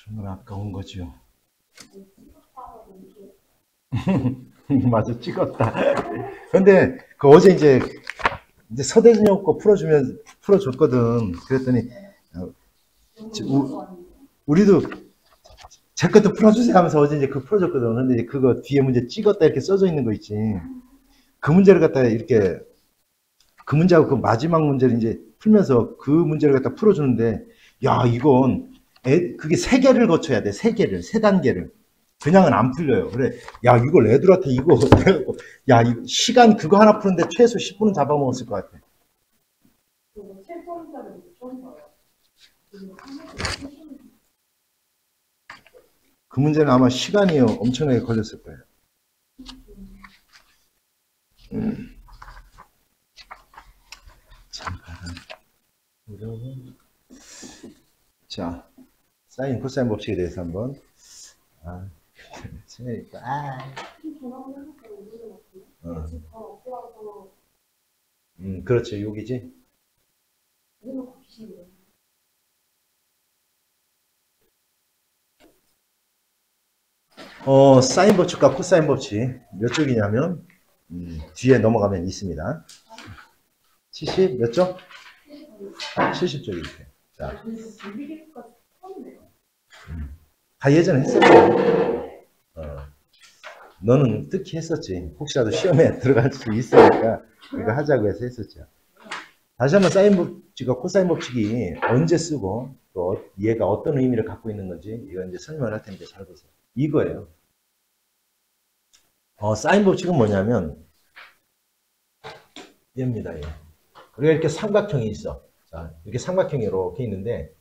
정말 아까운 거죠. 맞아, 찍었다. 근데 그 어제 이제 서대준형 거 풀어줬거든. 그랬더니 우리도 제 것도 풀어주세요 하면서 어제 이제 그거 풀어줬거든. 근데 이제 그거 뒤에 문제 찍었다 이렇게 써져 있는 거 있지. 그 문제를 갖다가 이렇게 그 문제하고 그 마지막 문제를 이제 풀면서 그 문제를 갖다 풀어주는데, 야, 이건 그게 세 개를 거쳐야 돼. 세 개를, 세 단계를. 그냥은 안 풀려요. 그래, 야, 이걸 애들한테 이거, 야, 시간 그거 하나 푸는데 최소 10분은 잡아먹었을 것 같아. 그 문제는 아마 시간이 엄청나게 걸렸을 거예요. 잠깐. 자, 사인, 코사인 법칙에 대해서 한번. 그렇죠. 여기지. 사인 법칙과 코사인 법칙 몇 쪽이냐면 뒤에 넘어가면 있습니다. 70 몇 쪽? 70쪽 이렇게. 자, 다 예전에 했었죠. 너는 특히 했었지. 혹시라도 시험에 들어갈 수 있으니까 이거 하자고 해서 했었죠. 다시 한번 사인 법칙과 코사인 법칙이 언제 쓰고 또 얘가 어떤 의미를 갖고 있는 건지 이거 이제 설명을 할 텐데 잘 보세요. 이거예요. 사인 법칙은 뭐냐면 얘입니다. 얘. 우리가 이렇게 삼각형이 있어. 자, 이렇게 삼각형이 이렇게 있는데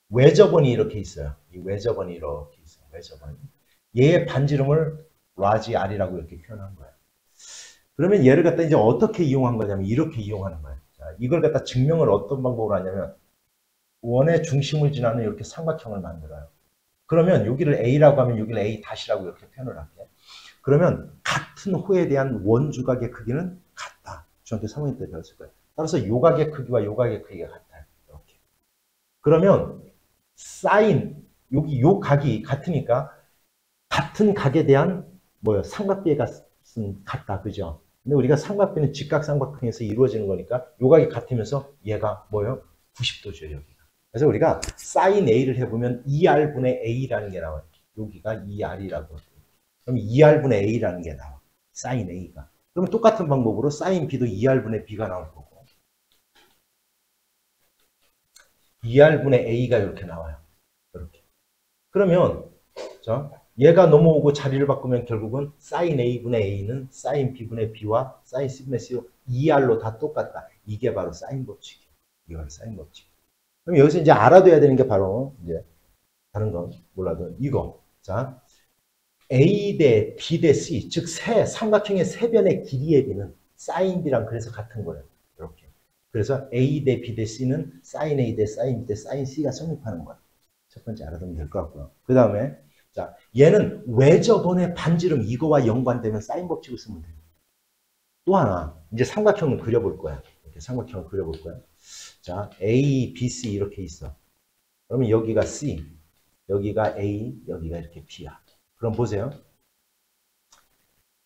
외접원이 이렇게 있어요. 이 외접원이 이렇게 있어요. 외접원이. 얘의 반지름을 라지 R이라고 이렇게 표현한 거예요. 그러면 얘를 갖다 이제 어떻게 이용한 거냐면 이렇게 이용하는 거예요. 자, 이걸 갖다 증명을 어떤 방법으로 하냐면 원의 중심을 지나는 이렇게 삼각형을 만들어요. 그러면 여기를 A라고 하면 여기를 A 다시라고 이렇게 표현을 할게요. 그러면 같은 호에 대한 원주각의 크기는 같다. 중학교 3학년 때 배웠을 거예요. 따라서 요각의 크기와 요각의 크기가 같아요. 이렇게. 그러면 사인 여기 요 각이 같으니까 같은 각에 대한 삼각비의 값은 같다. 그죠? 근데 우리가 삼각비는 직각삼각형에서 이루어지는 거니까 요각이 같으면서 얘가 뭐예요? 90도죠, 여기가. 그래서 우리가 사인 A를 해보면 2R분의 A라는 게 나와요. 여기가 2R이라고. 그럼 2R분의 A라는 게 나와. 사인 A가. 그러면 똑같은 방법으로 사인 B도 2R분의 B가 나올 거고. 2R분의 A가 이렇게 나와요. 이렇게. 그러면, 자, 얘가 넘어오고 자리를 바꾸면 결국은 사인 A분의 A는 사인 B분의 B와 사인 C분의 C로 2R로 다 똑같다. 이게 바로 사인 법칙이에요. 이게 바로 사인 법칙. 그럼 여기서 이제 알아둬야 되는 게 바로 이제 다른 건 몰라도 이거. 자, A 대 B 대 C, 즉 삼각형의 세 변의 길이의 비는 사인 B랑 그래서 같은 거예요. 이렇게. 그래서 A 대 B 대 C는 사인 A 대 사인 B 대 사인 C가 성립하는 거예요. 첫 번째 알아두면 될 것 같고요. 그 다음에 자, 얘는 외접원의 반지름 이거와 연관되면 사인 법칙을 쓰면 돼요. 또 하나 이제 삼각형을 그려볼 거야. 이렇게 삼각형을 그려볼 거야. 자, A, B, C 이렇게 있어. 그러면 여기가 C, 여기가 A, 여기가 이렇게 B야. 그럼 보세요.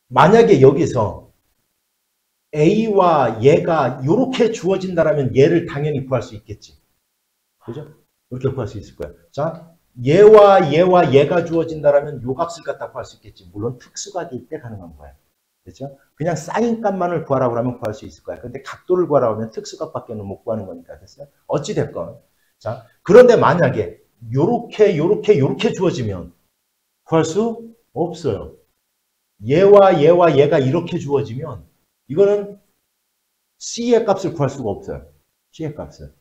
만약에 여기서 A와 얘가 이렇게 주어진다면 얘를 당연히 구할 수 있겠지. 그죠? 이렇게 구할 수 있을 거야. 자, 얘와 얘가 주어진다면 요 값을 갖다 구할 수 있겠지. 물론 특수각일 때 가능한 거야. 그렇죠? 그냥 사인 값만을 구하라고 하면 구할 수 있을 거야. 근데 각도를 구하라고 하면 특수각밖에는 못 구하는 거니까. 됐어요? 어찌 됐건. 자, 그런데 만약에 요렇게 주어지면 구할 수 없어요. 얘와 얘가 이렇게 주어지면 이거는 C의 값을 구할 수가 없어요. C의 값을.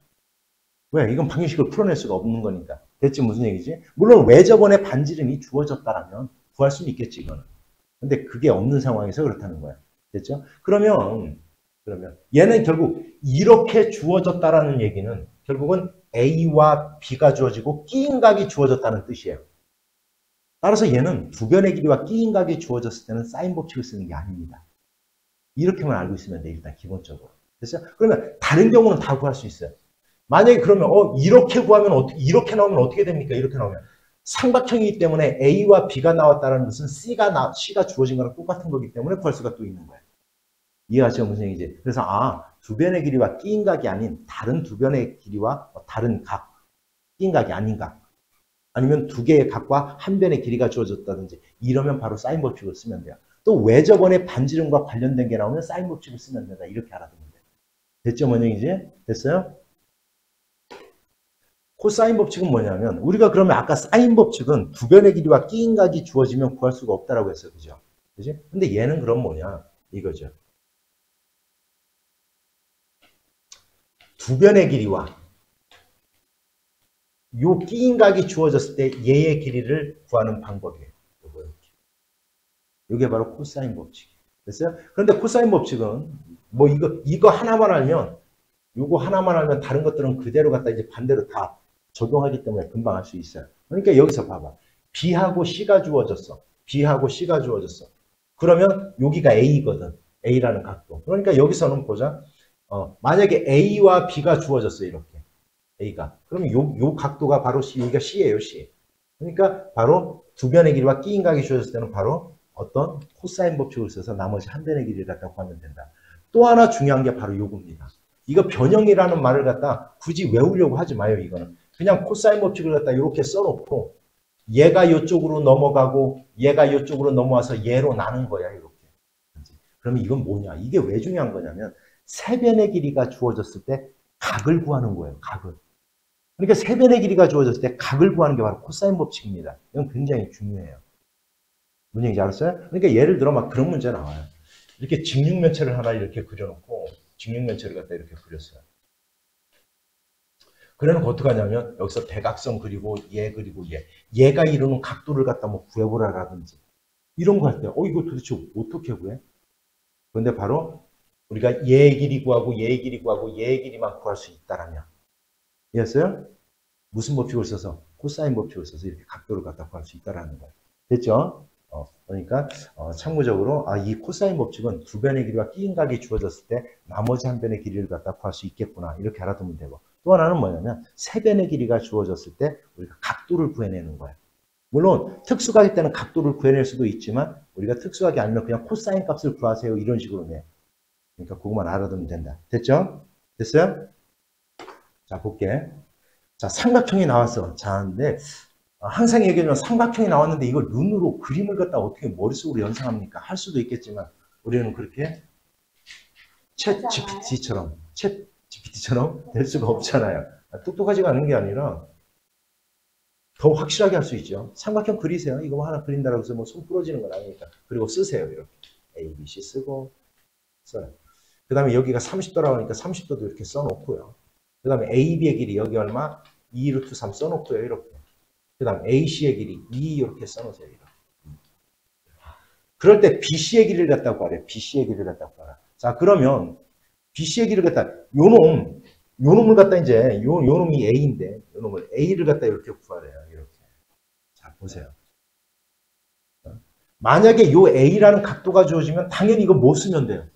왜? 이건 방정식을 풀어낼 수가 없는 거니까. 대체 무슨 얘기지? 물론 외접원의 반지름이 주어졌다라면 구할 수는 있겠지, 이거는. 근데 그게 없는 상황에서 그렇다는 거야. 됐죠? 그러면 얘는 결국 이렇게 주어졌다라는 얘기는 결국은 A와 B가 주어지고 끼인각이 주어졌다는 뜻이에요. 따라서 얘는 두 변의 길이와 끼인각이 주어졌을 때는 사인 법칙을 쓰는 게 아닙니다. 이렇게만 알고 있으면 돼, 일단 기본적으로. 됐죠? 그러면 다른 경우는 다 구할 수 있어요. 만약에 그러면 이렇게 구하면 이렇게 나오면 어떻게 됩니까? 이렇게 나오면 삼각형이기 때문에 A와 B가 나왔다는 것은 C가 주어진 거랑 똑같은 거기 때문에 구할 수가 또 있는 거예요. 이해하시죠? 무슨 얘기지? 그래서 두 변의 길이와 끼인 각이 아닌 다른 두 변의 길이와 다른 각, 끼인 각이 아닌 각, 아니면 두 개의 각과 한 변의 길이가 주어졌다든지 이러면 바로 사인 법칙을 쓰면 돼요. 또 외접원의 반지름과 관련된 게 나오면 사인 법칙을 쓰면 된다. 이렇게 알아두면 돼요. 됐죠? 뭔 얘기지? 됐어요? 코사인 법칙은 뭐냐면 우리가 그러면 아까 사인 법칙은 두 변의 길이와 끼인 각이 주어지면 구할 수가 없다라고 했어요. 그죠? 그지? 근데 얘는 그럼 뭐냐? 이거죠. 두 변의 길이와 요 끼인 각이 주어졌을 때 얘의 길이를 구하는 방법이에요. 이게 바로 코사인 법칙이에요. 됐어요? 그런데 코사인 법칙은 뭐 이거 하나만 알면 요거 하나만 알면 다른 것들은 그대로 갖다 이제 반대로 다 적용하기 때문에 금방 할 수 있어요. 그러니까 여기서 봐봐. B하고 C가 주어졌어. B하고 C가 주어졌어. 그러면 여기가 A거든. A라는 각도. 그러니까 여기서는 보자. 만약에 A와 B가 주어졌어. 이렇게. A가. 그러면 요 각도가 바로 C, 여기가 C예요. C. 그러니까 바로 두 변의 길이와 끼인 각이 주어졌을 때는 바로 어떤 코사인 법칙을 써서 나머지 한 변의 길이를 갖다 구하면 된다. 또 하나 중요한 게 바로 요겁니다. 이거 변형이라는 말을 갖다 굳이 외우려고 하지 마요. 이거는. 그냥 코사인 법칙을 갖다 이렇게 써놓고 얘가 이쪽으로 넘어가고 얘가 이쪽으로 넘어와서 얘로 나는 거야. 이렇게. 그러면 이건 뭐냐? 이게 왜 중요한 거냐면 세 변의 길이가 주어졌을 때 각을 구하는 거예요. 각을. 그러니까 세 변의 길이가 주어졌을 때 각을 구하는 게 바로 코사인 법칙입니다. 이건 굉장히 중요해요. 뭔 얘기인지 알았어요? 그러니까 예를 들어 막 그런 문제 나와요. 이렇게 직육면체를 하나 이렇게 그려놓고 직육면체를 갖다 이렇게 그렸어요. 그래놓고 어떻게 하냐면 여기서 대각선 그리고 얘 그리고 얘가 이루는 각도를 갖다 뭐 구해보라라든지 이런 거 할 때 이거 도대체 어떻게 구해? 그런데 바로 우리가 얘의 길이 구하고 얘의 길이 구하고 얘의 길이만 구할 수 있다라면 이해했어요? 무슨 법칙을 써서? 코사인 법칙을 써서 이렇게 각도를 갖다 구할 수 있다라는 거예요. 됐죠? 그러니까 참고적으로 이 코사인 법칙은 두 변의 길이와 끼인 각이 주어졌을 때 나머지 한 변의 길이를 갖다 구할 수 있겠구나 이렇게 알아두면 되고 또 하나는 뭐냐면 세 변의 길이가 주어졌을 때 우리가 각도를 구해내는 거예요. 물론 특수각일 때는 각도를 구해낼 수도 있지만 우리가 특수각이 아니면 그냥 코사인 값을 구하세요 이런 식으로 내. 그러니까 그것만 알아두면 된다. 됐죠? 됐어요? 자 볼게. 자 삼각형이 나왔어. 자 근데 항상 얘기하지만 삼각형이 나왔는데 이걸 눈으로 그림을 갖다 어떻게 머릿속으로 연상합니까? 할 수도 있겠지만 우리는 그렇게 챗 GPT처럼 될 수가 없잖아요. 똑똑하지가 않은 게 아니라 더 확실하게 할 수 있죠. 삼각형 그리세요. 이거 하나 그린다고 해서 뭐 손 부러지는 건 아니니까. 그리고 쓰세요. 이렇게 A, B, C 쓰고 써요. 그 다음에 여기가 30도라고 하니까 30도도 이렇게 써놓고요. 그 다음에 AB의 길이 여기 얼마? 2 루트 3 써놓고요. 이렇게. 그 다음 AC의 길이 2 이렇게 써놓으세요. 이렇게. 그럴 때 BC의 길이를 갖다 구하래요. BC의 길이를 갖다 구하라. 자 그러면 BC의 길이를 갖다 요놈을 갖다 이제 요 놈이 A인데 요 놈을 A를 갖다 이렇게 구하래요. 이렇게. 자 보세요. 만약에 요 A라는 각도가 주어지면 당연히 이거 뭐 쓰면 돼요?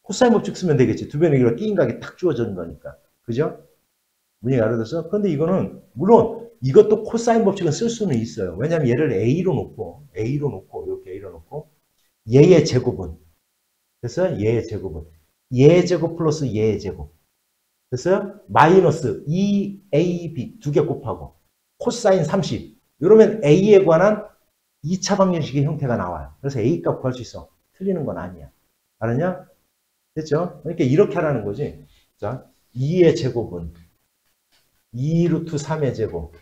코사인 법칙 쓰면 되겠지. 두 변의 길이가 끼인 각이 탁 주어지는 거니까. 그죠? 문제가 알아들었어? 그런데 이거는 물론 이것도 코사인 법칙은 쓸 수는 있어요. 왜냐하면 얘를 A로 놓고 이렇게 A로 놓고 얘의 제곱은 됐어요? 얘의 제곱은 얘의 제곱 플러스 얘의 제곱 됐어요? 마이너스 2AB 두 개 곱하고 코사인 30 이러면 A에 관한 2차 방정식의 형태가 나와요. 그래서 A 값 구할 수 있어. 틀리는 건 아니야. 알았냐? 됐죠? 그러니까 이렇게 하라는 거지. 자, 2의 제곱은 2 루트 3의 제곱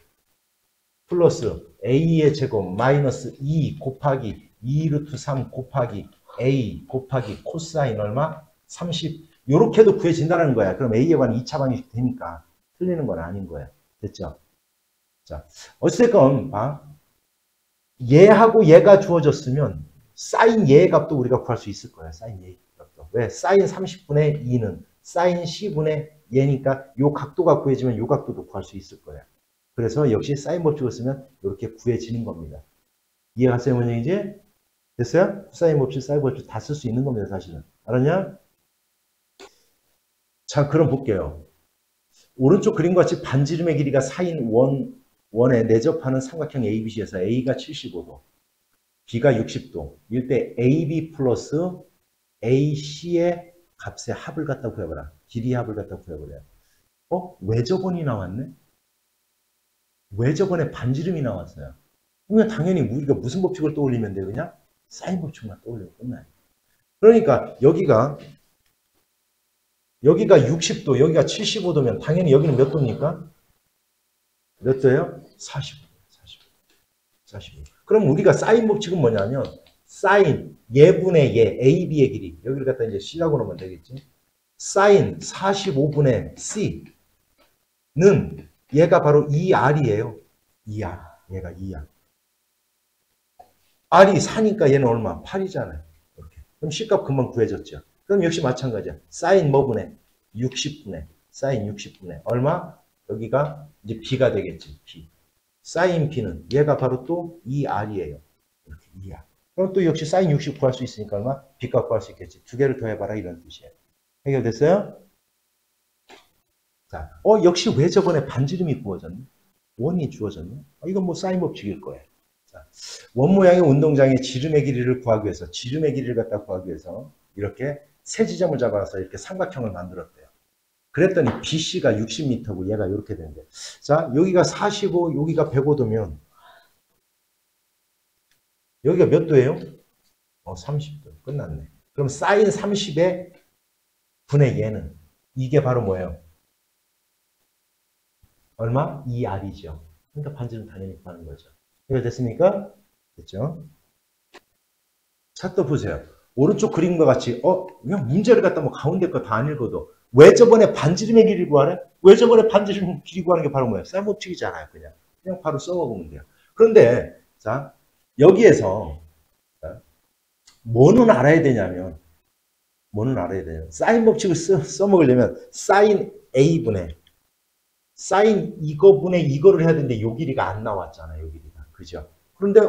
플러스 A의 제곱 마이너스 2 곱하기 2 루트 3 곱하기 A 곱하기 코사인 얼마? 30 이렇게도 구해진다는 거야. 그럼 A에 관한 2차 방정식 되니까 틀리는 건 아닌 거야. 됐죠? 자, 어쨌건 봐. 얘하고 얘가 주어졌으면 사인 얘의 값도 우리가 구할 수 있을 거야. 사인 얘의 값도. 왜? 사인 30분의 2는 사인 C분의 얘니까 요 각도가 구해지면 요 각도도 구할 수 있을 거야. 그래서 역시 사인 법칙을 쓰면 이렇게 구해지는 겁니다. 이해갔어요, 뭐냐 이제? 됐어요? 사인 법칙, 사인 법칙 다 쓸 수 있는 겁니다, 사실은. 알았냐? 자, 그럼 볼게요. 오른쪽 그림과 같이 반지름의 길이가 4인 원 원에 내접하는 삼각형 ABC에서 A가 75도, B가 60도, 일 때 AB 플러스 AC의 값의 합을 갖다 구해봐라. 길이의 합을 갖다 구해보래요. 외접원이 나왔네? 외접원에 반지름이 나왔어요. 그러면 당연히 우리가 무슨 법칙을 떠올리면 돼? 그냥 사인 법칙만 떠올리면 끝나요. 그러니까 여기가 60도, 여기가 75도면 당연히 여기는 몇 도입니까? 몇 도예요? 45. 45. 그럼 우리가 사인 법칙은 뭐냐면 사인 예분의 예, AB의 길이 여기를 갖다 이제 C라고 놓으면 되겠지. 사인 45분의 C는 얘가 바로 2R이에요. 2R. 얘가 2R. R이 4니까 얘는 얼마? 8이잖아요. 이렇게. 그럼 C값 금방 구해졌죠. 그럼 역시 마찬가지야. 사인 뭐분의? 60분의. 사인 60분의. 얼마? 여기가 이제 B가 되겠지. B. 사인 B는 얘가 바로 또 2R이에요. 이렇게 2R. 그럼 또 역시 사인 60 구할 수 있으니까 얼마? B값 구할 수 있겠지. 두 개를 더해봐라 이런 뜻이에요. 해결됐어요? 자, 역시 왜 저번에 반지름이 구워졌네? 원이 주어졌네? 이건 뭐 사인 법칙일 거예요. 자, 원 모양의 운동장의 지름의 길이를 구하기 위해서, 지름의 길이를 갖다 구하기 위해서 이렇게 세 지점을 잡아서 이렇게 삼각형을 만들었대요. 그랬더니 BC가 60m고 얘가 이렇게 되는데. 자, 여기가 45, 여기가 105도면 여기가 몇 도예요? 30도. 끝났네. 그럼 사인 30의 분의 얘는 이게 바로 뭐예요? 얼마? 2R이죠. 그러니까 반지름 당연히 구하는 거죠. 이거 됐습니까? 됐죠? 자, 또 보세요. 오른쪽 그림과 같이 그냥 문제를 갖다 뭐 가운데 거 다 안 읽어도 왜 저번에 반지름의 길이를 구하래? 왜 저번에 반지름 길이 구하는 게 바로 뭐예요? 사인 법칙이잖아요. 그냥 바로 써먹으면 돼요. 그런데 자 여기에서 뭐는 알아야 되냐면 사인 법칙을 써먹으려면 사인 A분의 사인 이거분의 이거를 해야 되는데 요 길이가 안 나왔잖아요. 요 길이가. 그죠? 그런데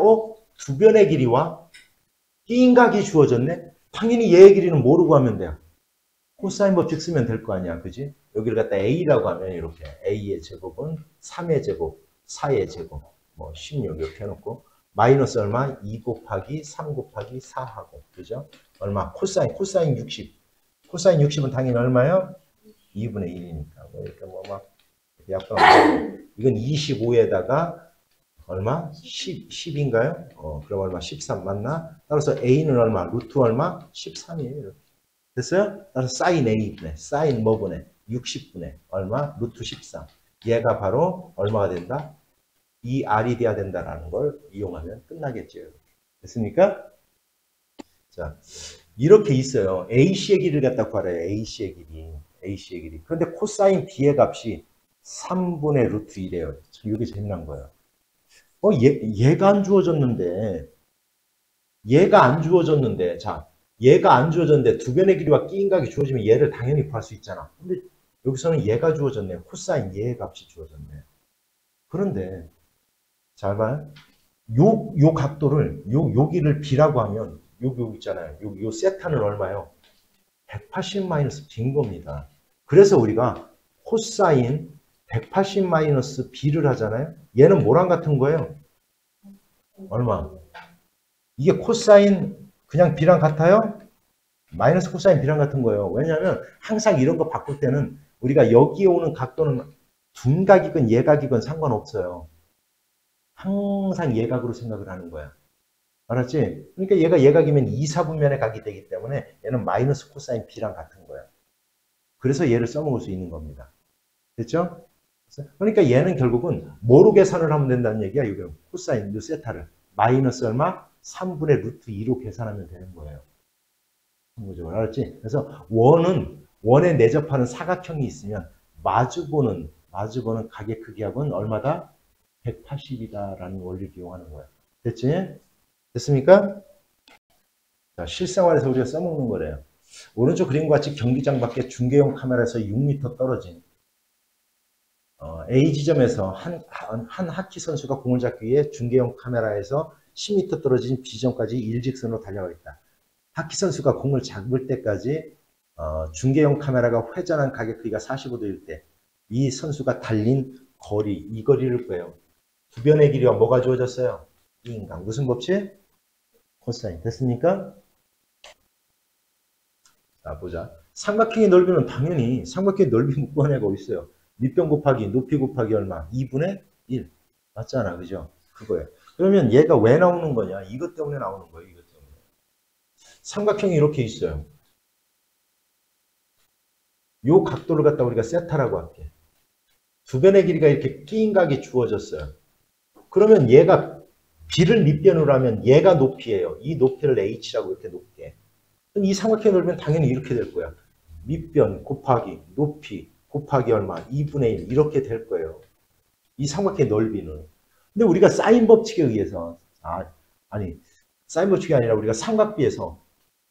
두 변의 길이와 끼인각이 주어졌네? 당연히 얘의 길이는 모르고 하면 돼요. 코사인 법칙 쓰면 될 거 아니야. 그지? 여기를 갖다 A라고 하면 이렇게 A의 제곱은 3의 제곱, 4의 제곱, 뭐 16 이렇게 해놓고 마이너스 얼마? 2 곱하기 3 곱하기 4하고 그죠? 얼마? 코사인 60. 코사인 60은 당연히 얼마요? 2분의 1이니까. 뭐 이렇게 약간 이건 25에다가 얼마? 10인가요? 그럼 얼마? 13 맞나? 따라서 A는 얼마? 루트 얼마? 13이에요. 됐어요? 따라서 사인 A분의 사인 뭐분의 60분의 얼마? 루트 13. 얘가 바로 얼마가 된다? 2R이 돼야 된다라는 걸 이용하면 끝나겠죠. 됐습니까? 자, 이렇게 있어요. AC의 길이를 갖다 구하래요. AC의 길이. 그런데 코사인 B의 값이 3분의 루트 1이에요. 이게 재미난 거예요. 얘가 안 주어졌는데, 자, 얘가 안 주어졌는데 두 변의 길이와 끼인각이 주어지면 얘를 당연히 구할 수 있잖아. 근데 여기서는 얘가 주어졌네요. 코사인 얘의 값이 주어졌네요. 그런데 잘 봐요. 요 각도를 여기를 B라고 하면 요 있잖아요. 요 세타는 얼마요? 180 마이너스 B인 겁니다. 그래서 우리가 코사인 180 마이너스 B를 하잖아요. 얘는 뭐랑 같은 거예요? 얼마? 이게 코사인 그냥 B랑 같아요? 마이너스 코사인 B랑 같은 거예요. 왜냐하면 항상 이런 거 바꿀 때는 우리가 여기에 오는 각도는 둔각이건 예각이건 상관없어요. 항상 예각으로 생각을 하는 거야. 알았지? 그러니까 얘가 예각이면 2, 4분면의 각이 되기 때문에 얘는 마이너스 코사인 B랑 같은 거야. 그래서 얘를 써먹을 수 있는 겁니다. 됐죠? 그러니까 얘는 결국은 뭐로 계산을 하면 된다는 얘기야. 이거 코사인 요 세타를 마이너스 얼마? 3분의 루트 2로 계산하면 되는 거예요. 그죠? 알았지? 그래서 원에 내접하는 사각형이 있으면 마주보는 각의 크기합은 얼마다? 180이다라는 원리를 이용하는 거야. 됐지? 됐습니까? 자, 실생활에서 우리가 써먹는 거래요. 오른쪽 그림과 같이 경기장 밖에 중계용 카메라에서 6m 떨어진 A 지점에서 한 하키 선수가 공을 잡기 위해 중계용 카메라에서 10m 떨어진 B점까지 일직선으로 달려가 있다. 하키 선수가 공을 잡을 때까지 중계용 카메라가 회전한 각의 크기가 45도일 때 이 선수가 달린 거리, 이 거리를 구해요. 두 변의 길이와 뭐가 주어졌어요? E인각. 무슨 법칙? 코사인. 됐습니까? 자, 보자. 삼각형의 넓이는 당연히 삼각형의 넓이 묶어낸 애가 있어요. 밑변 곱하기 높이 곱하기 얼마? 2분의 1. 맞잖아. 그죠? 그거예요. 그러면 얘가 왜 나오는 거냐? 이것 때문에 나오는 거예요. 이것 때문에. 삼각형이 이렇게 있어요. 요 각도를 갖다 우리가 세타라고 할게. 두 변의 길이가 이렇게 끼인 각이 주어졌어요. 그러면 얘가 B를 밑변으로 하면 얘가 높이예요. 이 높이를 H라고 이렇게 높게. 이 삼각형의 넓이는 당연히 이렇게 될 거야. 밑변 곱하기 높이 곱하기 얼마? 2분의 1 이렇게 될 거예요. 이 삼각형의 넓이는. 근데 우리가 사인 법칙에 의해서 사인 법칙이 아니라 우리가 삼각비에서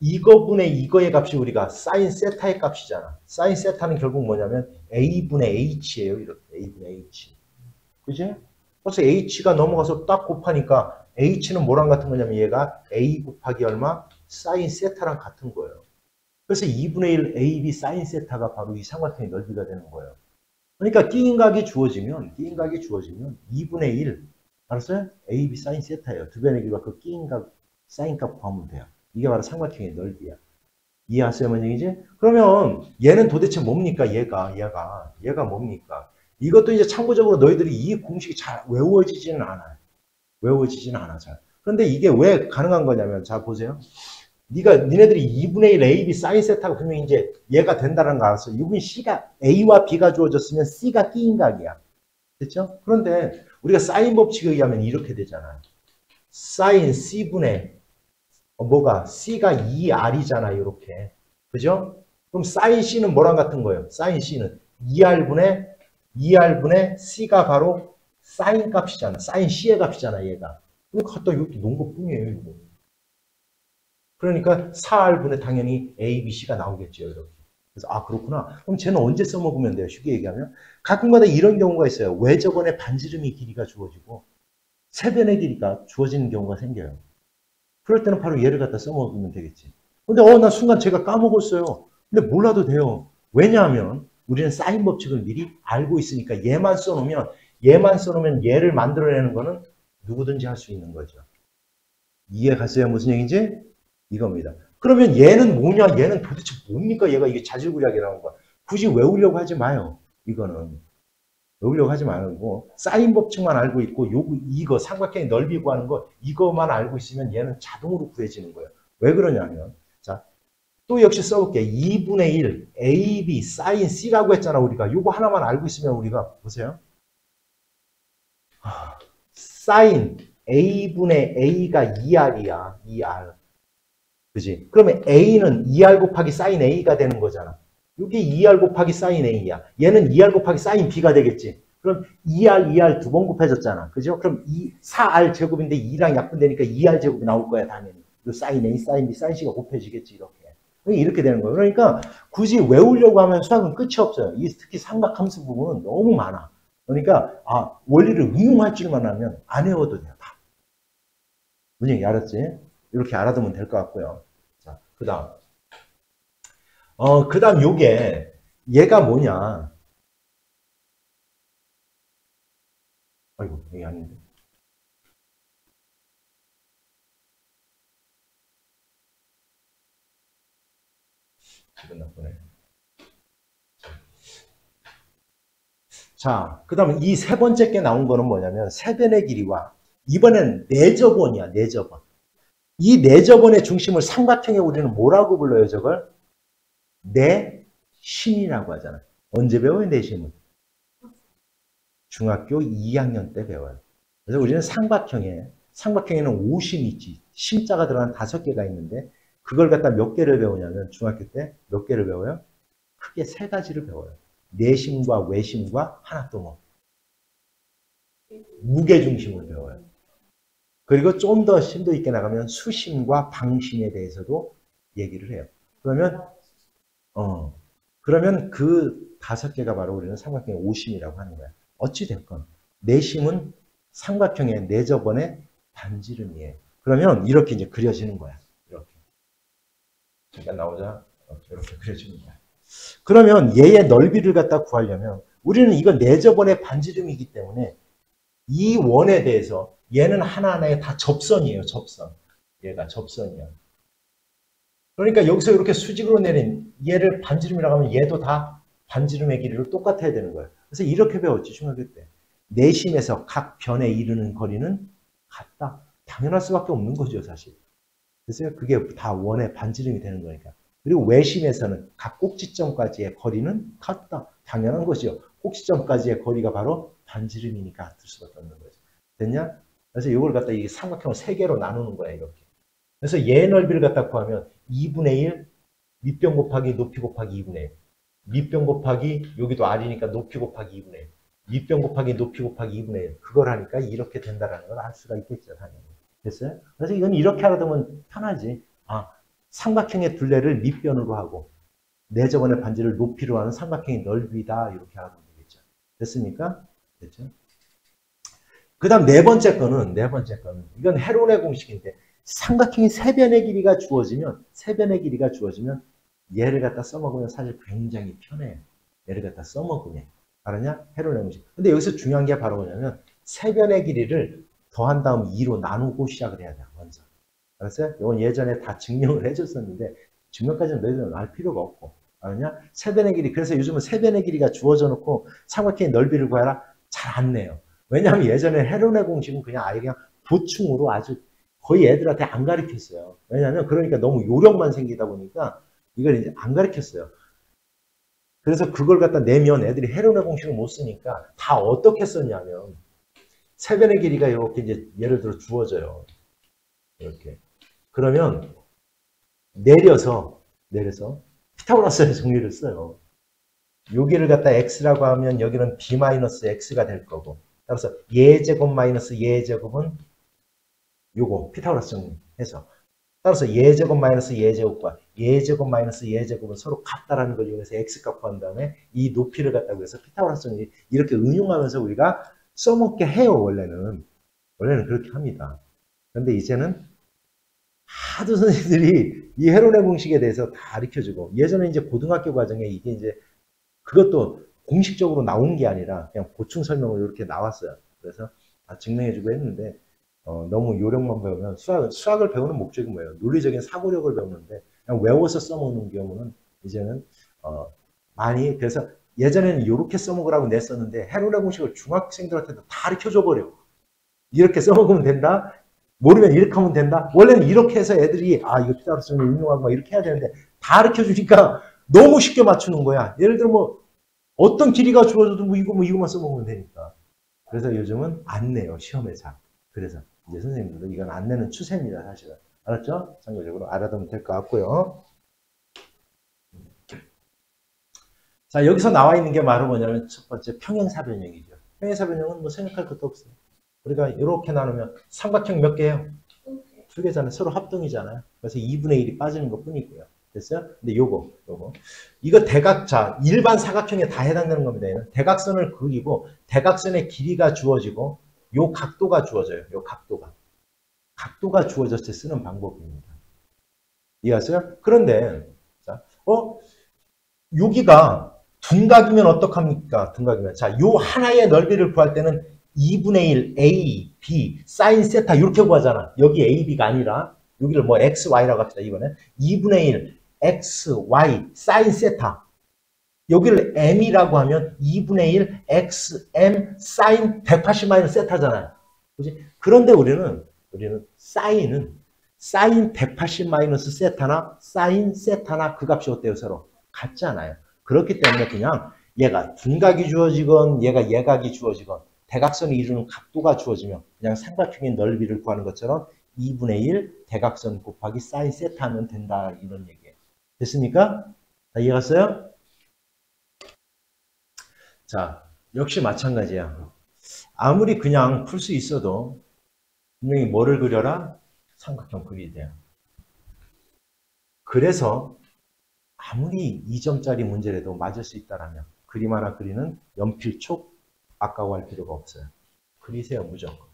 이거분의 이거의 값이 우리가 사인 세타의 값이잖아. 사인 세타는 결국 뭐냐면 A분의 H예요. 이렇게 A분의 H. 그지? 그래서 H가 넘어가서 딱 곱하니까 H는 뭐랑 같은 거냐면 얘가 A 곱하기 얼마? 사인 세타랑 같은 거예요. 그래서 2분의 1 AB 사인 세타가 바로 이 삼각형의 넓이가 되는 거예요. 그러니까 끼인 각이 주어지면 2분의 1 알았어요? AB 사인 세타예요. 두 변의 길이와 그 끼인 각 사인 값 구하면 돼요. 이게 바로 삼각형의 넓이야. 이해하세요? 뭔 얘기지? 그러면 얘는 도대체 뭡니까? 얘가 뭡니까? 이것도 이제 참고적으로 너희들이 이 공식이 잘 외워지지는 않아요. 잘. 그런데 이게 왜 가능한 거냐면, 자, 보세요. 니네들이 2분의 1 AB 사인 세타가 분명히 이제 얘가 된다는 거 알았어. 이분 C가 A와 B가 주어졌으면 C가 끼인 각이야. 됐죠? 그런데 우리가 사인 법칙에 의하면 이렇게 되잖아요. 사인 C분의 뭐가? C가 2R이잖아, 이렇게. 그죠? 그럼 사인 C는 뭐랑 같은 거예요? 사인 C는 2R분의 C가 바로 사인 값이잖아. 사인 C의 값이잖아, 얘가. 그럼 갖다 이렇게 놓은 것 뿐이에요, 이거. 그러니까 4R분의 당연히 A, B, C가 나오겠죠, 이렇게. 그래서, 그렇구나. 그럼 쟤는 언제 써먹으면 돼요? 쉽게 얘기하면. 가끔가다 이런 경우가 있어요. 외접원의 반지름이 길이가 주어지고, 세변의 길이가 주어지는 경우가 생겨요. 그럴 때는 바로 얘를 갖다 써먹으면 되겠지. 근데 나 순간 제가 까먹었어요. 근데 몰라도 돼요. 왜냐하면 우리는 사인 법칙을 미리 알고 있으니까 얘만 써놓으면 얘를 만들어내는 거는 누구든지 할 수 있는 거죠. 이해 갔어요? 무슨 얘기인지? 이겁니다. 그러면 얘는 뭐냐? 얘는 도대체 뭡니까? 얘가 이게 자질구레하게 나온 거야. 굳이 외우려고 하지 마요. 이거는. 외우려고 하지 말고 사인 법칙만 알고 있고 이거 삼각형의 넓이 구하는 거 이거만 알고 있으면 얘는 자동으로 구해지는 거예요. 왜 그러냐면 자, 또 역시 써볼게. 2분의 1 AB 사인 C라고 했잖아 우리가. 이거 하나만 알고 있으면 우리가 보세요. 사인 A분의 A가 2R이야. 2R. 그지? 그러면 A는 2R 곱하기 사인 A가 되는 거잖아. 이게 2R 곱하기 사인 A야. 얘는 2R 곱하기 사인 B가 되겠지. 그럼 2R 두 번 곱해졌잖아. 그죠? 그럼 4R 제곱인데 2랑 약분되니까 2R 제곱이 나올 거야, 당연히. 이 사인 A, 사인 B, 사인 C가 곱해지겠지, 이렇게 되는 거예요. 그러니까 굳이 외우려고 하면 수학은 끝이 없어요. 특히 삼각함수 부분은 너무 많아. 그러니까 원리를 응용할 줄만 하면 안 외워도 돼요. 다. 무슨 얘기 알았지? 이렇게 알아두면 될 것 같고요. 자, 그 다음 요게 얘가 뭐냐? 아이고, 이게 아닌데. 기분 나쁘네. 자, 그 다음에 이 세 번째 게 나온 거는 뭐냐면 세변의 길이와 이번엔 내접원이야, 내접원. 이 내접원의 중심을 삼각형에 우리는 뭐라고 불러요, 저걸? 내심이라고 하잖아. 언제 배워요, 내심은? 중학교 2학년 때 배워요. 그래서 우리는 삼각형에는 오심이 있지. 심자가 들어간 5개가 있는데 그걸 갖다 몇 개를 배우냐면 중학교 때 몇 개를 배워요? 크게 3가지를 배워요. 내심과 외심과 하나 또 뭐? 무게중심을 배워요. 그리고 좀 더 심도 있게 나가면 수심과 방심에 대해서도 얘기를 해요. 그러면 그 5개가 바로 우리는 삼각형의 오심이라고 하는 거야. 어찌됐건 내심은 삼각형의 내접원의 반지름이에요. 그러면 이렇게 이제 그려지는 거야. 이렇게. 잠깐 나오자. 이렇게 그려지는 거야. 그러면 얘의 넓이를 갖다 구하려면 우리는 이건 내접원의 반지름이기 때문에 이 원에 대해서 얘는 하나하나에 다 접선이에요. 접선. 얘가 접선이야. 그러니까 여기서 이렇게 수직으로 내린 얘를 반지름이라고 하면 얘도 다 반지름의 길이로 똑같아야 되는 거예요. 그래서 이렇게 배웠지 중학교 때. 내심에서 각 변에 이르는 거리는 같다. 당연할 수밖에 없는 거죠 사실. 그래서 그게 다 원의 반지름이 되는 거니까. 그리고 외심에서는 각 꼭지점까지의 거리는 같다. 당연한 거죠. 꼭지점까지의 거리가 바로 반지름이니까 같을 수밖에 없는 거죠. 됐냐? 그래서 이걸 갖다 이 삼각형을 세 개로 나누는 거야 이렇게. 그래서 얘 넓이를 갖다 구하면 2분의 1 밑변 곱하기 높이 곱하기 2분의 1. 밑변 곱하기 여기도 R이니까 높이 곱하기 2분의 1. 밑변 곱하기 높이 곱하기 2분의 1. 그걸 하니까 이렇게 된다라는 걸 알 수가 있겠죠 당연히. 됐어요? 그래서 이건 이렇게 하다 보면 편하지. 아, 삼각형의 둘레를 밑변으로 하고 내저번의 반지를 높이로 하는 삼각형의 넓이다. 이렇게 하면 되겠죠. 됐습니까? 됐죠? 그 다음 네 번째 거는 이건 헤론의 공식인데 삼각형이 세 변의 길이가 주어지면 얘를 갖다 써먹으면 사실 굉장히 편해요. 얘를 갖다 써먹으면. 알았냐? 헤론의 공식. 근데 여기서 중요한 게 바로 뭐냐면 세 변의 길이를 더한 다음 2로 나누고 시작을 해야 돼요. 먼저. 알았어요? 이건 예전에 다 증명을 해줬었는데 증명까지는 너희들은 알 필요가 없고. 알았냐? 세 변의 길이. 그래서 요즘은 세 변의 길이가 주어져 놓고 삼각형의 넓이를 구하라. 잘 안 내요. 왜냐하면 예전에 헤론의 공식은 그냥 아예 그냥 보충으로 아주 거의 애들한테 안 가르쳤어요. 왜냐하면 그러니까 너무 요령만 생기다 보니까 이걸 이제 안 가르쳤어요. 그래서 그걸 갖다 내면 애들이 헤론의 공식을 못 쓰니까 다 어떻게 썼냐면 세 변의 길이가 이렇게 이제 예를 들어 주어져요. 이렇게. 그러면 내려서 피타고라스의 정리를 써요. 여기를 갖다 x라고 하면 여기는 b-x가 될 거고 따라서 예제곱 마이너스 예제곱은 요거 피타고라스 정리해서 따라서 예제곱 마이너스 예제곱과 예제곱 마이너스 예제곱은 서로 같다라는 걸 이용해서 x값 구한 다음에 이 높이를 갖다고 해서 피타고라스 정리 이렇게 응용하면서 우리가 써먹게 해요. 원래는 그렇게 합니다. 그런데 이제는 하도 선생님들이 이 헤론의 공식에 대해서 다 가르쳐주고 예전에 이제 고등학교 과정에 이게 이제 그것도 공식적으로 나온 게 아니라 그냥 보충 설명으로 이렇게 나왔어요. 그래서 다 증명해주고 했는데 너무 요령만 배우면 수학을 배우는 목적이 뭐예요? 논리적인 사고력을 배우는데 그냥 외워서 써먹는 경우는 이제는 많이 그래서 예전에는 이렇게 써먹으라고 냈었는데 헤론의 공식을 중학생들한테도 다 가르쳐줘 버려. 이렇게 써먹으면 된다. 모르면 이렇게 하면 된다. 원래는 이렇게 해서 애들이 이거 피타고라스를 응용하고 막 이렇게 해야 되는데 다 가르쳐주니까 너무 쉽게 맞추는 거야. 예를 들어 뭐 어떤 길이가 주어져도 뭐 이거만 써먹으면 되니까. 그래서 요즘은 안 내요. 시험에 잘. 그래서 이제 선생님들도 이건 안 내는 추세입니다. 사실은. 알았죠? 참고적으로 알아두면 될 것 같고요. 자, 여기서 나와 있는 게 바로 뭐냐면 첫 번째 평행사변형이죠. 평행사변형은 뭐 생각할 것도 없어요. 우리가 이렇게 나누면 삼각형 몇 개예요? 두 개잖아요. 서로 합동이잖아요. 그래서 2분의 1이 빠지는 것 뿐이고요. 됐어요? 근데 요거. 이거 대각자, 일반 사각형에 다 해당되는 겁니다. 얘는. 대각선을 그리고 대각선의 길이가 주어지고 요 각도가 주어져요. 요 각도가. 각도가 주어졌을 때 쓰는 방법입니다. 이해하세요? 그런데 자, 여기가 둔각이면 어떡합니까? 둔각이면. 자, 요 하나의 넓이를 구할 때는 2분의 1 a, b, sin 세타 이렇게 구하잖아. 여기 a, b가 아니라 여기를 뭐 x, y라고 합시다. 이번에 2분의 1 x, y, sin 세타. 여기를 m이라고 하면 2분의 1 x, m, sin 180 세타잖아요. 그지? 그런데 우리는 sin 180 세타나 sin 세타나 그 값이 어때요? 서로 같잖아요. 그렇기 때문에 그냥 얘가 둔각이 주어지건 얘가 예각이 주어지건 대각선이 이루는 각도가 주어지면 그냥 삼각형의 넓이를 구하는 것처럼 2분의 1 대각선 곱하기 sin 세타 하면 된다. 이런 얘기예요. 됐습니까? 다 이해갔어요? 자, 역시 마찬가지야. 아무리 그냥 풀 수 있어도 분명히 뭐를 그려라? 삼각형 그려야 돼요. 그래서 아무리 2점짜리 문제라도 맞을 수 있다라면 그림 하나 그리는 연필촉 아까워할 필요가 없어요. 그리세요, 무조건.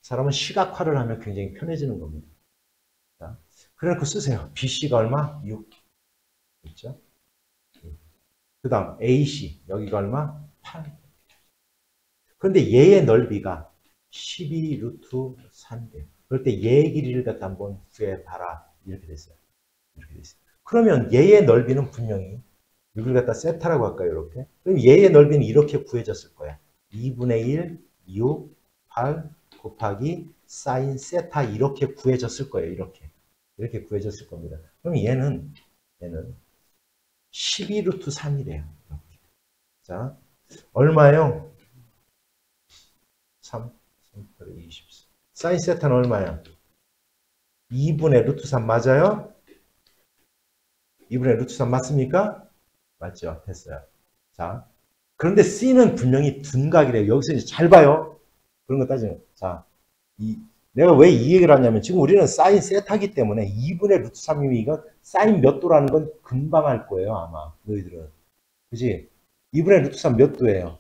사람은 시각화를 하면 굉장히 편해지는 겁니다. 자, 그래놓고 쓰세요. BC가 얼마? 6. 그렇죠? 그 다음 AC, 여기가 얼마? 8. 그런데 얘의 넓이가 12 루트 3이에요. 그럴 때 얘의 길이를 갖다 한번 구해봐라. 이렇게 됐어요. 이렇게 됐어요. 그러면 얘의 넓이는 분명히 이걸 갖다 세타라고 할까요? 이렇게. 그럼 얘의 넓이는 이렇게 구해졌을 거야. 2분의 1, 6, 8 곱하기 사인 세타 이렇게 구해졌을 거예요. 이렇게. 이렇게 구해졌을 겁니다. 그럼 얘는 12 루트 3이래요. 이렇게. 자, 얼마요? 3, 3, 24. 사인 세타는 얼마야? 2분의 루트 3 맞아요? 2분의 루트 3 맞습니까? 맞죠? 됐어요. 자, 그런데 C는 분명히 둔각이래요. 여기서 이제 잘 봐요. 그런 거 따지면. 자, 내가 왜 이 얘기를 하냐면 지금 우리는 사인 세타기 때문에 2분의 루트 3이면 이건 사인 몇 도라는 건 금방 알 거예요. 아마 너희들은. 그지? 2분의 루트 3 몇 도예요?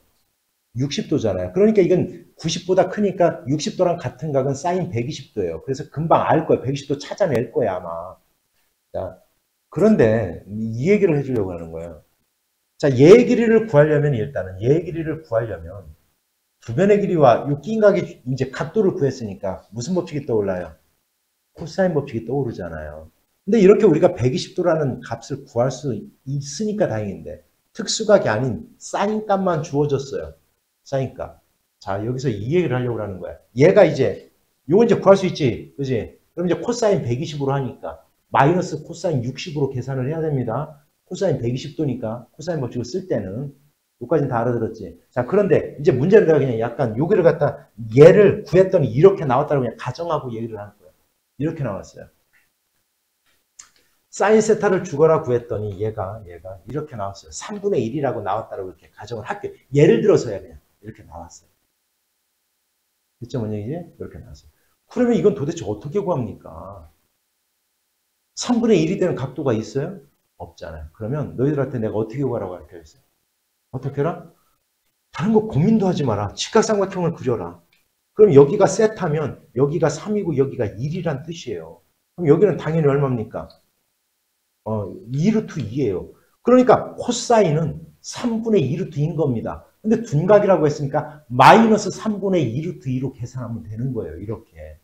60도잖아요. 그러니까 이건 90보다 크니까 60도랑 같은 각은 사인 120도예요. 그래서 금방 알 거예요. 120도 찾아낼 거야 아마. 자, 그런데 이 얘기를 해주려고 하는 거예요. 자, 얘의 길이를 구하려면 일단은 얘의 길이를 구하려면 주변의 길이와 이 낀 각이 이제 각도를 구했으니까 무슨 법칙이 떠올라요? 코사인 법칙이 떠오르잖아요. 근데 이렇게 우리가 120도라는 값을 구할 수 있으니까 다행인데 특수각이 아닌 사인 값만 주어졌어요. 사인 값. 자, 여기서 이 얘기를 하려고 하는 거야. 얘가 이제 요거 이제 구할 수 있지. 그지? 그럼 이제 코사인 120으로 하니까 마이너스 코사인 60으로 계산을 해야 됩니다. 코사인 120도니까 코사인 법칙을 쓸 때는 여기까지는 다 알아들었지. 자, 그런데 이제 문제는 내가 그냥 약간 여기를 갖다 얘를 구했더니 이렇게 나왔다고 그냥 가정하고 얘기를 하는 거예요. 이렇게 나왔어요. 사인 세타를 주거라 구했더니 얘가 이렇게 나왔어요. 3분의 1이라고 나왔다고 이렇게 가정을 할게요. 예를 들어서야 그냥 이렇게 나왔어요. 그쵸, 뭔 얘기지? 이렇게 나왔어요. 그러면 이건 도대체 어떻게 구합니까? 3분의 1이 되는 각도가 있어요? 없잖아요. 그러면 너희들한테 내가 어떻게 구하라고 가르쳐줬어요? 어떻게 해라? 다른 거 고민도 하지 마라. 직각삼각형을 그려라. 그럼 여기가 세타면 여기가 3이고 여기가 1이란 뜻이에요. 그럼 여기는 당연히 얼마입니까? 2루트 2예요. 그러니까 코사인은 3분의 2루트인 겁니다. 근데 둔각이라고 했으니까 마이너스 3분의 2루트 2로 계산하면 되는 거예요. 이렇게.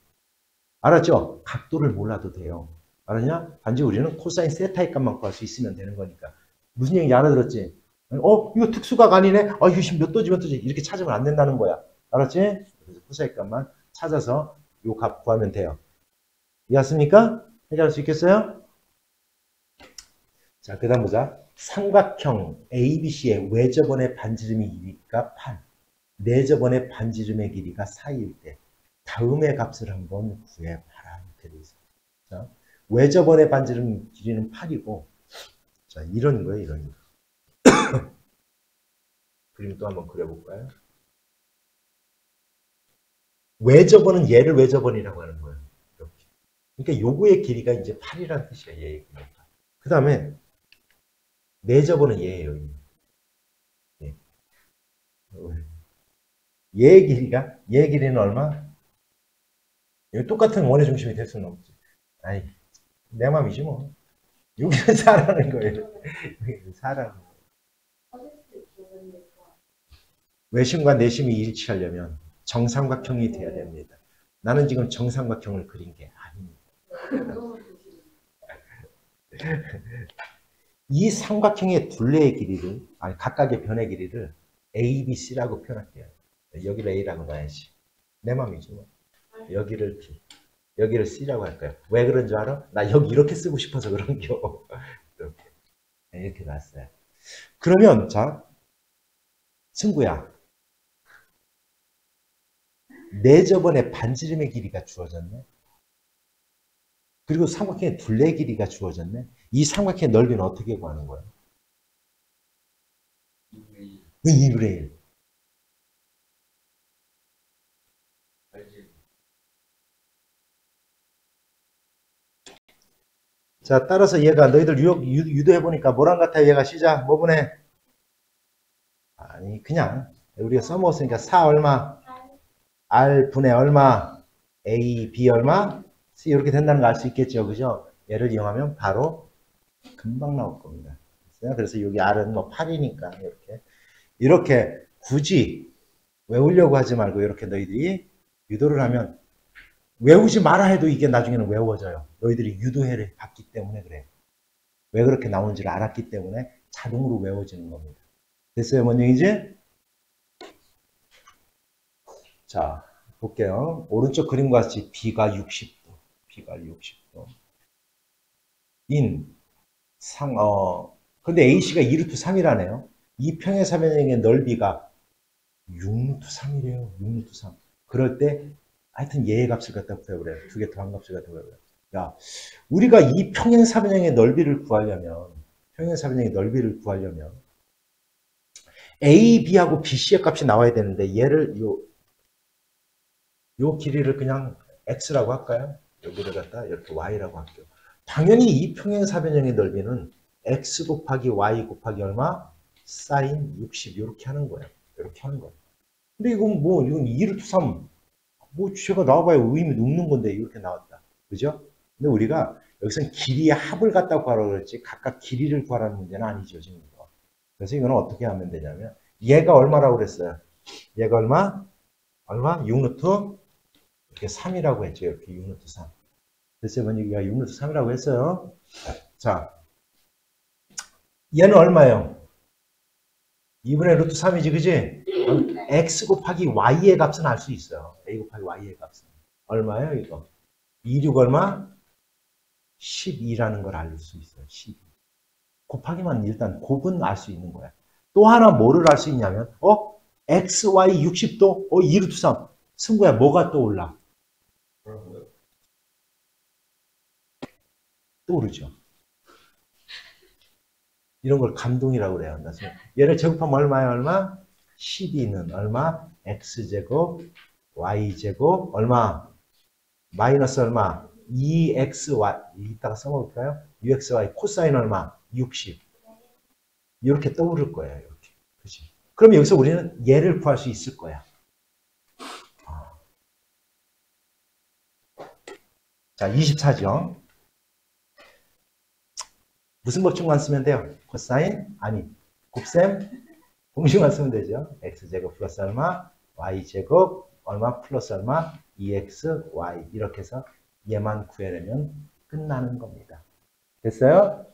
알았죠? 각도를 몰라도 돼요. 알았냐? 단지 우리는 코사인 세타의 값만 구할 수 있으면 되는 거니까. 무슨 얘기인지 알아들었지? 이거 특수각 아니네? 이거 몇 도지 몇 도지? 이렇게 찾으면 안 된다는 거야. 알았지? 그래서 코사인 값만 찾아서 요 값 구하면 돼요. 이해했습니까? 해결할 수 있겠어요? 자, 그 다음 보자. 삼각형 ABC의 외접원의 반지름의 길이가 8, 내접원의 반지름의 길이가 4일 때 다음의 값을 한번 구해봐라. 이렇게 돼 있어요. 자, 외접원의 반지름 길이는 8이고, 자, 이런 거예요, 이런 거. 그림 또 한번 그려볼까요? 외접원은 얘를 외접원이라고 하는 거예요. 이렇게. 그러니까 요거의 길이가 이제 8이라는 뜻이에요, 얘의 길이가. 그 다음에 내접원은 얘예요. 얘. 얘의 길이는 얼마? 똑같은 원의 중심이 될 수는 없지. 아이, 내 맘이지 뭐. 여기서 사라는 거예요. 사라는 거예요. 외심과 내심이 일치하려면 정삼각형이 돼야 됩니다. 나는 지금 정삼각형을 그린 게 아닙니다. 이 삼각형의 둘레의 길이를, 아니 각각의 변의 길이를 A, B, C라고 표현할게요. 여기를 A라고 놔야지. 내 맘이지 뭐. 여기를 B, 여기를 C라고 할까요? 왜 그런 줄 알아? 나 여기 이렇게 쓰고 싶어서 그런 겨. 이렇게 놨어요. 그러면 자, 승구야. 내접원의 반지름의 길이가 주어졌네. 그리고 삼각형의 둘레 길이가 주어졌네. 이 삼각형의 넓이는 어떻게 구하는 거예요? 2분의 1. 자, 따라서 얘가 너희들 유도해보니까 뭐랑 같아? 얘가 시작. 뭐 분해? 아니, 그냥 우리가 써먹었으니까 4 얼마? R 분의 얼마? A, B 얼마? C 이렇게 된다는 거 알 수 있겠죠. 그죠? 얘를 이용하면 바로 금방 나올 겁니다. 그래서 여기 R은 뭐 8이니까 이렇게 굳이 외우려고 하지 말고 이렇게 너희들이 유도를 하면 외우지 마라 해도 이게 나중에는 외워져요. 너희들이 유도해를 봤기 때문에 그래요. 왜 그렇게 나오는지를 알았기 때문에 자동으로 외워지는 겁니다. 됐어요, 뭔 얘기지? 자, 볼게요. 오른쪽 그림과 같이 B가 60도, B가 60도. 근데 AC가 2루트 3이라네요. 이 평행 사변형의 넓이가 6루트 3이래요. 6루트 3. 그럴 때 하여튼 얘의 값을 갖다 구해버려요. 두 개 더한 값을 갖다 구해버려요. 야, 우리가 이 평행 사변형의 넓이를 구하려면 A, B하고 BC의 값이 나와야 되는데 얘를 요 길이를 그냥 X라고 할까요? 여기를 갖다 이렇게 Y라고 할게요. 당연히 이 평행 사변형의 넓이는 X 곱하기 Y 곱하기 얼마? 사인 60 이렇게 하는 거예요. 이렇게 하는 거예요. 근데 이건 2루트 3 제가 나와봐야 의미 없는 건데 이렇게 나왔다. 그죠? 근데 우리가 여기서는 길이의 합을 갖다 구하라고 그랬지 각각 길이를 구하라는 문제는 아니죠. 지금 이거. 그래서 이거는 어떻게 하면 되냐면 얘가 얼마라고 그랬어요? 얘가 얼마? 6루트 이렇게 3이라고 했죠. 이렇게 6루트 3. 그래서 여기가 6루트 3이라고 했어요. 자, 얘는 얼마예요? 2분의 루트 3이지, 그지? x 곱하기 y의 값은 알 수 있어요. a 곱하기 y의 값은. 얼마예요, 이거? 26 얼마? 12라는 걸 알 수 있어요. 12. 곱하기만 일단 곱은 알 수 있는 거야. 또 하나 뭐를 알 수 있냐면, x, y 60도, 2루트 3. 승구야, 뭐가 떠올라? 떠오르죠. 이런 걸 감동이라고 그래요. 그래서 얘를 제곱하면 얼마야, 12는 얼마? x제곱, y제곱, 얼마? 마이너스 얼마? 2xy. 이따가 써볼까요? 6xy 코사인 얼마? 60. 이렇게 떠오를 거예요. 이렇게. 그치? 그럼 여기서 우리는 얘를 구할 수 있을 거야. 자, 24죠. 무슨 법칙만 쓰면 돼요? 코사인? 아니, 곱셈? 공식만 쓰면 되죠. x제곱 플러스 얼마? y제곱 얼마 플러스 얼마? 2xy. 이렇게 해서 얘만 구해내면 끝나는 겁니다. 됐어요?